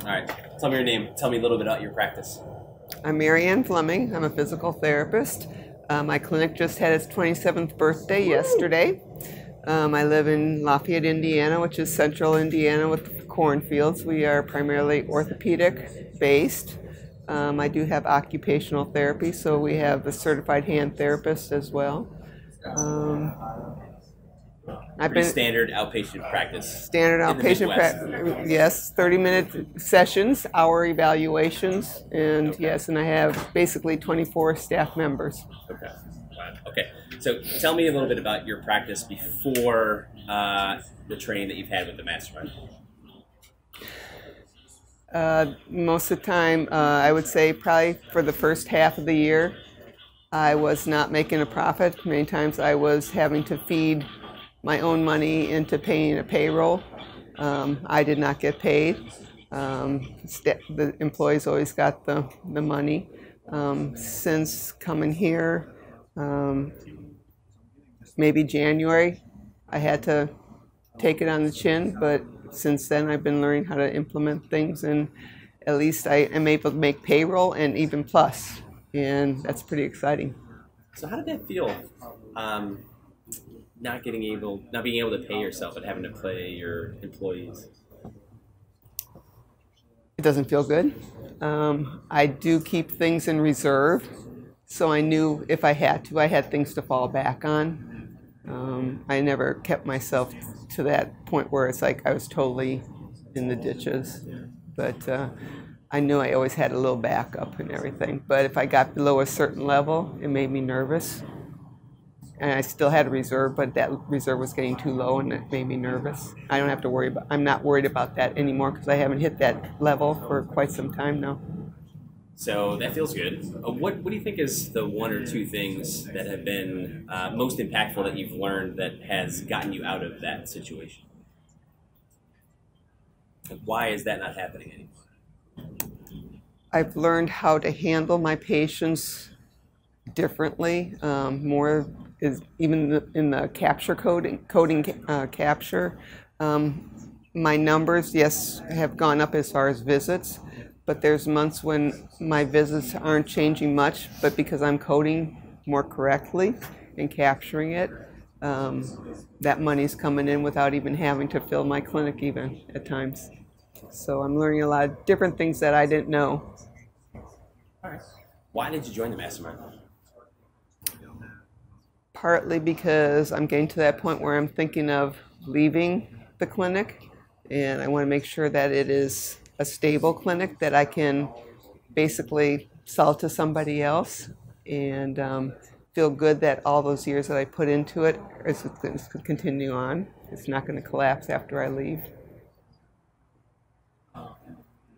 right. Tell me your name. Tell me a little bit about your practice. I'm Marianne. I'm a physical therapist. My clinic just had its 27th birthday yesterday. I live in Lafayette, Indiana, which is central Indiana with cornfields. We are primarily orthopedic based. I do have occupational therapy, so we have a certified hand therapist as well. I've Pretty been standard outpatient practice. standard in the outpatient Midwest. practice. Yes, 30-minute sessions, hour evaluations, and yes, and I have basically 24 staff members. Okay. Wow. Okay. So tell me a little bit about your practice before the training that you've had with the mastermind. Most of the time, I would say probably for the first half of the year, I was not making a profit. Many times I was having to feed my own money into paying a payroll. I did not get paid. The employees always got the money. Since coming here, maybe January, I had to take it on the chin, but since then I've been learning how to implement things, and at least I am able to make payroll and even plus, and that's pretty exciting. So how did that feel? Not being able to pay yourself and having to pay your employees. It doesn't feel good. I do keep things in reserve, so I knew if I had to, I had things to fall back on. I never kept myself to that point where it's like I was totally in the ditches, but I knew I always had a little backup and everything. But if I got below a certain level, it made me nervous. And I still had a reserve, but that reserve was getting too low, and it made me nervous. I'm not worried about that anymore because I haven't hit that level for quite some time now. So that feels good. What do you think is the one or two things that have been most impactful that you've learned that has gotten you out of that situation? Why is that not happening anymore? I've learned how to handle my patients differently, more is even in the capture coding capture. My numbers, yes, have gone up as far as visits, but there's months when my visits aren't changing much, but because I'm coding more correctly and capturing it, that money's coming in without even having to fill my clinic even at times. So I'm learning a lot of different things that I didn't know. All right. Why did you join the mastermind? Partly because I'm getting to that point where I'm thinking of leaving the clinic, and I want to make sure that it is a stable clinic that I can basically sell to somebody else, and feel good that all those years that I put into it is going to continue on. It's not going to collapse after I leave.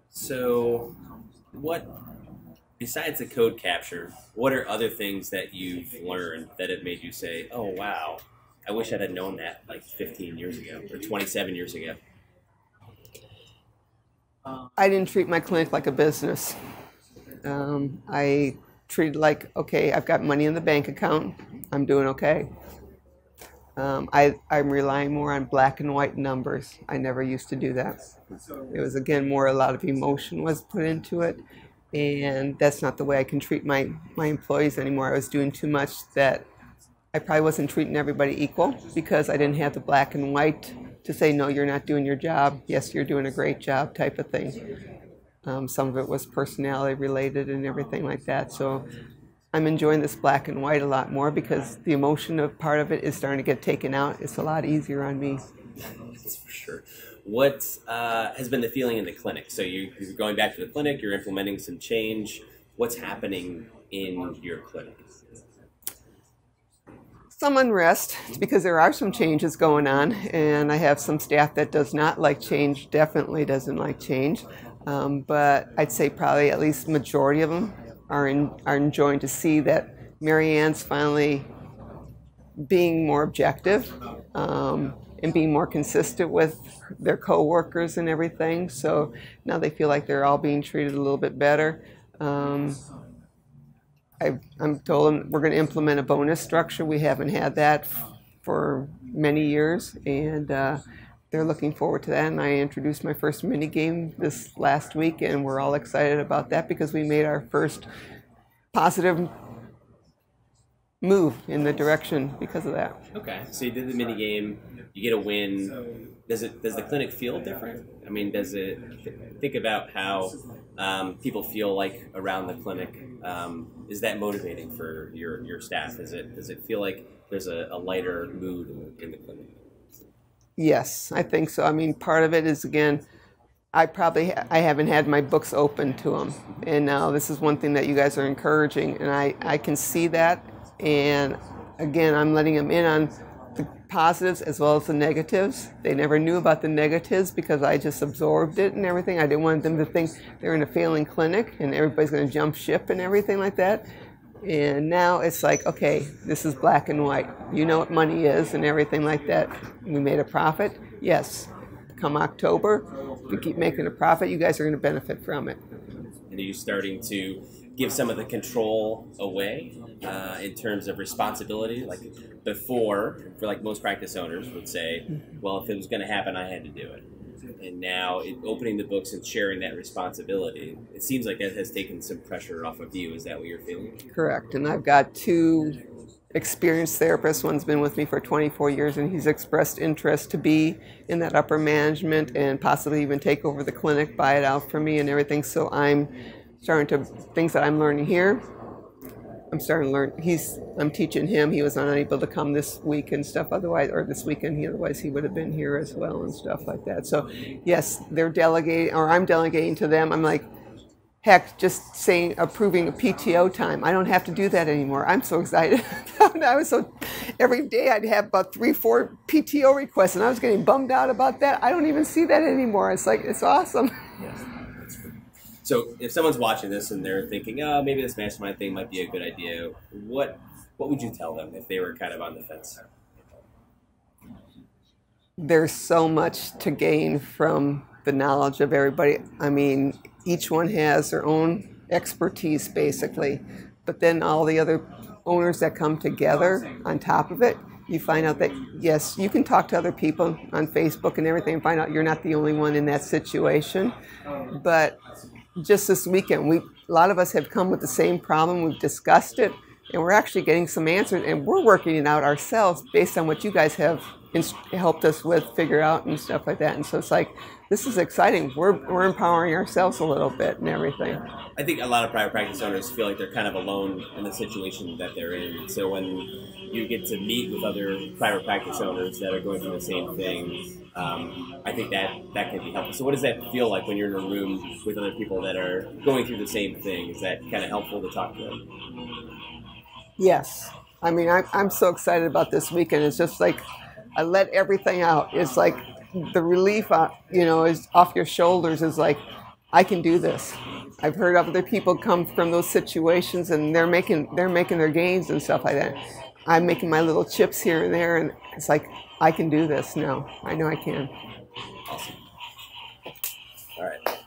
So besides the code capture, what are other things that you've learned that have made you say, oh, wow, I wish I'd have known that like 15 years ago or 27 years ago? I didn't treat my clinic like a business. I treated like, okay, I've got money in the bank account. I'm doing okay. I'm relying more on black and white numbers. I never used to do that. It was, again, more a lot of emotion was put into it. And that's not the way I can treat my employees anymore. I was doing too much that I probably wasn't treating everybody equal because I didn't have the black and white to say, no, you're not doing your job. Yes, you're doing a great job type of thing. Some of it was personality related and everything like that. So I'm enjoying this black and white a lot more because the emotion of part of it is starting to get taken out. It's a lot easier on me. That's for sure. What has been the feeling in the clinic? So you're going back to the clinic, you're implementing some change. What's happening in your clinic? Some unrest because there are some changes going on, and I have some staff that does not like change, definitely doesn't like change. But I'd say probably at least the majority of them are enjoying to see that Marianne's finally being more objective. And being more consistent with their co-workers and everything. So now they feel like they're all being treated a little bit better. I'm told them we're going to implement a bonus structure. We haven't had that for many years, and they're looking forward to that. And I introduced my first mini game this last week, and we're all excited about that because we made our first positive move in the direction because of that. Okay, so you did the mini game, you get a win. Does the clinic feel different? I mean, does it think about how people feel like around the clinic? Is that motivating for your staff? Does it feel like there's a lighter mood in the clinic? Yes, I think so. I mean, part of it is, again, I haven't had my books open to them, and now this is one thing that you guys are encouraging, and I can see that. And again, I'm letting them in on the positives as well as the negatives. They never knew about the negatives because I just absorbed it and everything. I didn't want them to think they're in a failing clinic and everybody's going to jump ship and everything like that. And now it's like, okay, this is black and white. You know what money is and everything like that. We made a profit. Yes. Come October, if we keep making a profit, you guys are going to benefit from it. And are you starting to give some of the control away in terms of responsibility? Like before, for like most practice owners would say, well, if it was going to happen, I had to do it. And now opening the books and sharing that responsibility, it seems like that has taken some pressure off of you. Is that what you're feeling? Correct. And I've got 2 experienced therapists. One's been with me for 24 years, and he's expressed interest to be in that upper management and possibly even take over the clinic, buy it out for me and everything. So I'm starting to, things that I'm learning here, I'm starting to learn. I'm teaching him. He was unable to come this week and stuff otherwise, or this weekend. Otherwise, he would have been here as well and stuff like that. So, yes, they're delegating, or I'm delegating to them. I'm like, heck, just saying, approving a PTO time. I don't have to do that anymore. I'm so excited. Every day I'd have about 3-4 PTO requests, and I was getting bummed out about that. I don't even see that anymore. It's like, it's awesome. Yes. So if someone's watching this and they're thinking, oh, maybe this mastermind thing might be a good idea, what would you tell them if they were kind of on the fence? There's so much to gain from the knowledge of everybody. I mean, each one has their own expertise, basically. But then all the other owners that come together on top of it, you find out that, yes, you can talk to other people on Facebook and everything and find out you're not the only one in that situation. But just this weekend, a lot of us have come with the same problem. We've discussed it, and we're actually getting some answers, and we're working it out ourselves based on what you guys have helped us with, figure out and stuff like that. And so it's like, this is exciting. We're empowering ourselves a little bit and everything. I think a lot of private practice owners feel like they're kind of alone in the situation that they're in. So when you get to meet with other private practice owners that are going through the same thing, I think that can be helpful. So what does that feel like when you're in a room with other people that are going through the same thing? Is that kind of helpful to talk to them? Yes. I mean, I'm so excited about this weekend. It's just like, I let everything out. It's like the relief, is off your shoulders. Is like, I can do this. I've heard other people come from those situations, and they're making their gains and stuff like that. I'm making my little chips here and there, and it's like, I can do this now. I know I can. Awesome. All right.